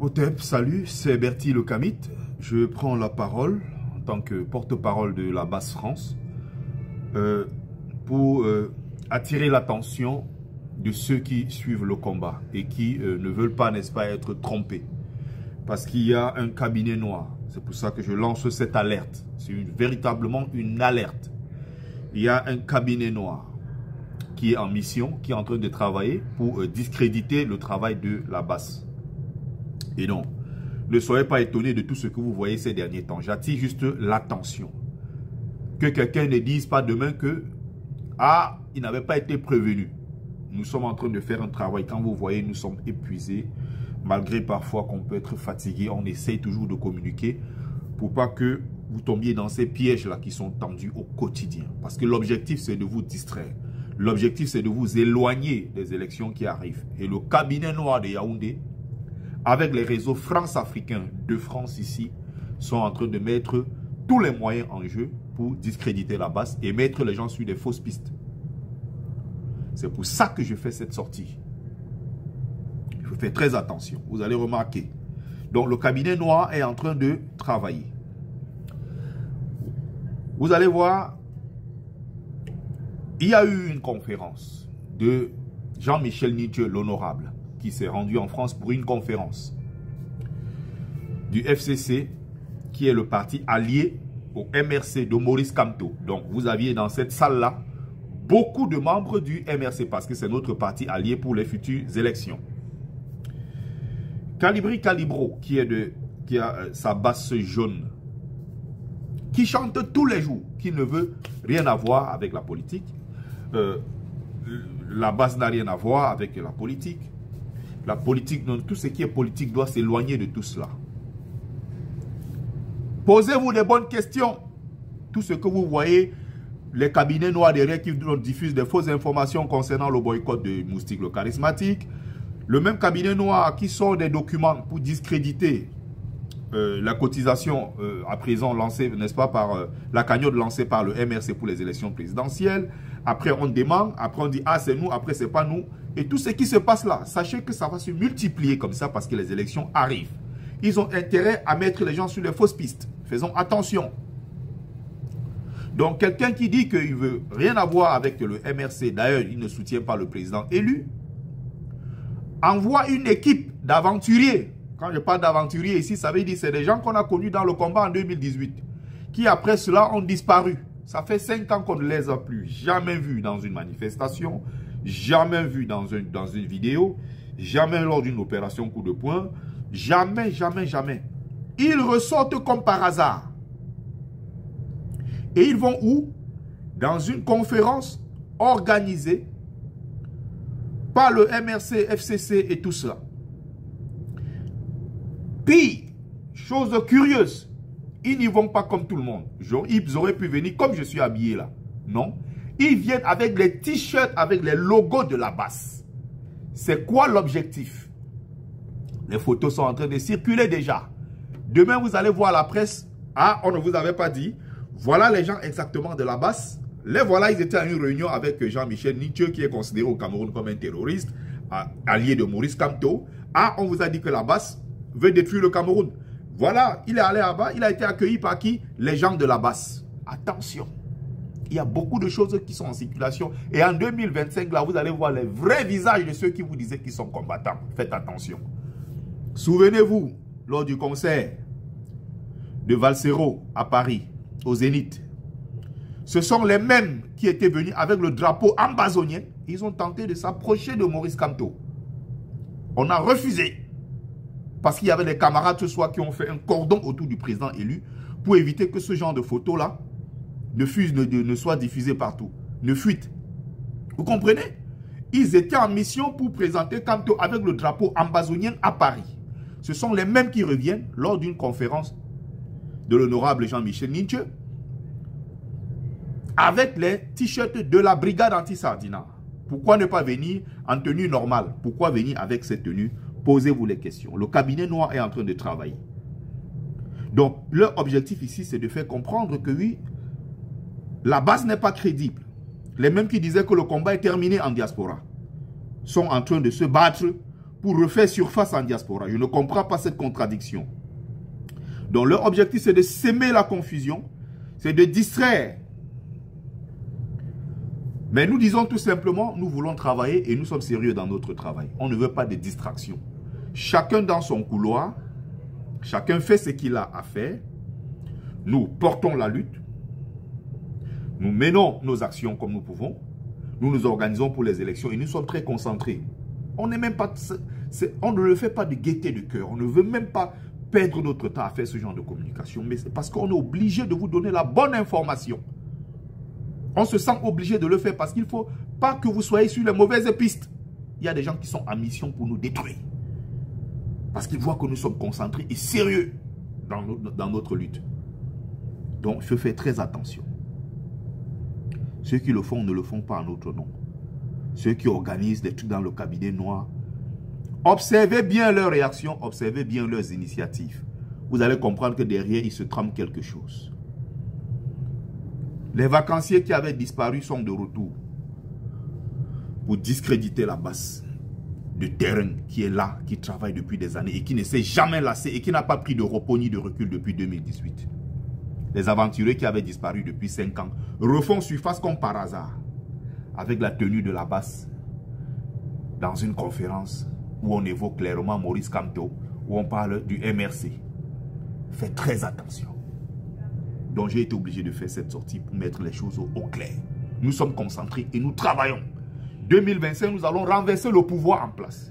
Otep, salut, c'est Bertie Le Camit. Je prends la parole en tant que porte-parole de la Basse France pour attirer l'attention de ceux qui suivent le combat et qui ne veulent pas, n'est-ce pas, être trompés. Parce qu'il y a un cabinet noir. C'est pour ça que je lance cette alerte. C'est véritablement une alerte. Il y a un cabinet noir qui est en mission, qui est en train de travailler pour discréditer le travail de la Basse. Et donc, ne soyez pas étonnés de tout ce que vous voyez ces derniers temps. J'attire juste l'attention. Que quelqu'un ne dise pas demain que « Ah, il n'avait pas été prévenu ». Nous sommes en train de faire un travail. Quand vous voyez, nous sommes épuisés. Malgré parfois qu'on peut être fatigué, on essaye toujours de communiquer pour pas que vous tombiez dans ces pièges-là qui sont tendus au quotidien. Parce que l'objectif, c'est de vous distraire. L'objectif, c'est de vous éloigner des élections qui arrivent. Et le cabinet noir de Yaoundé, avec les réseaux France-Africains de France ici, sont en train de mettre tous les moyens en jeu pour discréditer la Basse et mettre les gens sur des fausses pistes. C'est pour ça que je fais cette sortie. Je fais très attention. Vous allez remarquer. Donc, le cabinet noir est en train de travailler. Vous allez voir, il y a eu une conférence de Jean-Michel Nithieu, l'honorable, qui s'est rendu en France pour une conférence du FCC, qui est le parti allié au MRC de Maurice Kamto. Donc, vous aviez dans cette salle-là beaucoup de membres du MRC parce que c'est notre parti allié pour les futures élections. Calibri Calibro, qui a sa basse jaune, qui chante tous les jours, qui ne veut rien avoir avec la politique. La basse n'a rien à voir avec la politique. La politique, non, tout ce qui est politique doit s'éloigner de tout cela. Posez-vous des bonnes questions. Tout ce que vous voyez, les cabinets noirs derrière qui diffusent des fausses informations concernant le boycott de Moustique le charismatique. Le même cabinet noir qui sort des documents pour discréditer la cotisation à présent lancée, n'est-ce pas, par la cagnotte lancée par le MRC pour les élections présidentielles. Après, on demande, après on dit, ah, c'est nous, après, c'est pas nous. Et tout ce qui se passe là, sachez que ça va se multiplier comme ça parce que les élections arrivent. Ils ont intérêt à mettre les gens sur les fausses pistes. Faisons attention. Donc, quelqu'un qui dit qu'il ne veut rien avoir avec le MRC, d'ailleurs, il ne soutient pas le président élu, envoie une équipe d'aventuriers. Quand je parle d'aventuriers ici, ça veut dire que c'est des gens qu'on a connus dans le combat en 2018, qui après cela ont disparu. Ça fait 5 ans qu'on ne les a plus jamais vus dans une manifestation, jamais vus dans une vidéo, jamais lors d'une opération coup de poing, jamais, jamais, jamais. Ils ressortent comme par hasard. Et ils vont où? Dans une conférence organisée par le MRC, FCC et tout cela. Puis, chose curieuse, ils n'y vont pas comme tout le monde. Ils auraient pu venir comme je suis habillé là. Non. Ils viennent avec les t-shirts, avec les logos de la Basse. C'est quoi l'objectif? Les photos sont en train de circuler déjà. Demain, vous allez voir la presse. Ah, on ne vous avait pas dit. Voilà les gens exactement de la Basse. Les voilà, ils étaient à une réunion avec Jean-Michel Nithieu, qui est considéré au Cameroun comme un terroriste, allié de Maurice Kamto. Ah, on vous a dit que la Basse veut détruire le Cameroun. Voilà, il est allé là-bas, il a été accueilli par qui? Les gens de la Basse. Attention, il y a beaucoup de choses qui sont en circulation. Et en 2025, là, vous allez voir les vrais visages de ceux qui vous disaient qu'ils sont combattants. Faites attention. Souvenez-vous, lors du concert de Valsero à Paris, au Zénith, ce sont les mêmes qui étaient venus avec le drapeau ambazonien. Ils ont tenté de s'approcher de Maurice Kamto. On a refusé. Parce qu'il y avait des camarades ce soir qui ont fait un cordon autour du président élu pour éviter que ce genre de photos-là ne soit diffusé partout. Ne fuite. Vous comprenez? Ils étaient en mission pour présenter Kamto avec le drapeau ambazonien à Paris. Ce sont les mêmes qui reviennent lors d'une conférence de l'honorable Jean-Michel Nithieu avec les t-shirts de la brigade anti-Sardina. Pourquoi ne pas venir en tenue normale? Pourquoi venir avec cette tenue? Posez-vous les questions. Le cabinet noir est en train de travailler. Donc, leur objectif ici, c'est de faire comprendre que oui, la base n'est pas crédible. Les mêmes qui disaient que le combat est terminé en diaspora sont en train de se battre pour refaire surface en diaspora. Je ne comprends pas cette contradiction. Donc leur objectif, c'est de s'aimer la confusion, c'est de distraire. Mais nous disons tout simplement, nous voulons travailler et nous sommes sérieux dans notre travail. On ne veut pas de distraction. Chacun dans son couloir, chacun fait ce qu'il a à faire. Nous portons la lutte. Nous menons nos actions comme nous pouvons. Nous nous organisons pour les élections et nous sommes très concentrés. On n'est même pas, on ne le fait pas de gaieté de cœur. On ne veut même pas perdre notre temps à faire ce genre de communication. Mais c'est parce qu'on est obligé de vous donner la bonne information. On se sent obligé de le faire parce qu'il ne faut pas que vous soyez sur les mauvaises pistes. Il y a des gens qui sont en mission pour nous détruire. Parce qu'ils voient que nous sommes concentrés et sérieux dans notre lutte. Donc, il faut faire très attention. Ceux qui le font ne le font pas en notre nom. Ceux qui organisent des trucs dans le cabinet noir, observez bien leurs réactions, observez bien leurs initiatives. Vous allez comprendre que derrière, il se trame quelque chose. Les vacanciers qui avaient disparu sont de retour pour discréditer la base de terrain qui est là, qui travaille depuis des années et qui ne s'est jamais lassé et qui n'a pas pris de repos ni de recul depuis 2018. Les aventuriers qui avaient disparu depuis 5 ans refont surface comme par hasard avec la tenue de la base dans une conférence où on évoque clairement Maurice Kamto, où on parle du MRC. Faites très attention. Donc j'ai été obligé de faire cette sortie pour mettre les choses au clair. Nous sommes concentrés et nous travaillons. 2025, nous allons renverser le pouvoir en place.